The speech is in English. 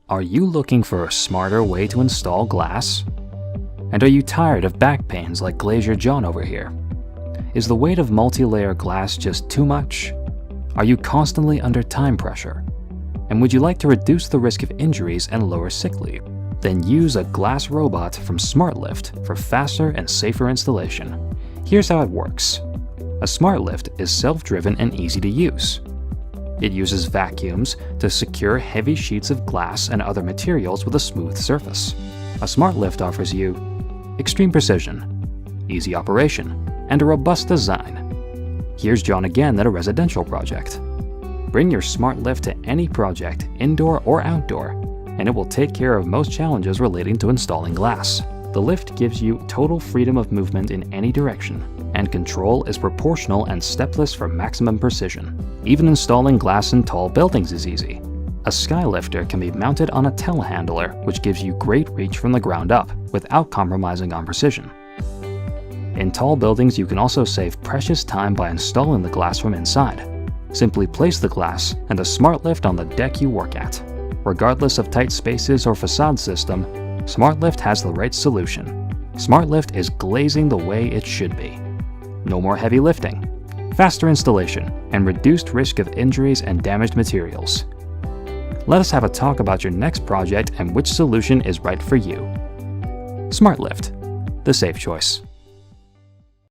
Are you looking for a smarter way to install glass? And are you tired of back pains like Glazier John over here? Is the weight of multi-layer glass just too much? Are you constantly under time pressure? And would you like to reduce the risk of injuries and lower sick leave? Then use a glass robot from SmartLift for faster and safer installation. Here's how it works. A SmartLift is self-driven and easy to use. It uses vacuums to secure heavy sheets of glass and other materials with a smooth surface. A SmartLift offers you extreme precision, easy operation, and a robust design. Here's John again at a residential project. Bring your SmartLift to any project, indoor or outdoor, and it will take care of most challenges relating to installing glass. The lift gives you total freedom of movement in any direction, and control is proportional and stepless for maximum precision. Even installing glass in tall buildings is easy. A skylifter can be mounted on a telehandler, which gives you great reach from the ground up, without compromising on precision. In tall buildings, you can also save precious time by installing the glass from inside. Simply place the glass and a SmartLift on the deck you work at. Regardless of tight spaces or facade system, SmartLift has the right solution. SmartLift is glazing the way it should be. No more heavy lifting, faster installation, and reduced risk of injuries and damaged materials. Let us have a talk about your next project and which solution is right for you. SmartLift, the safe choice.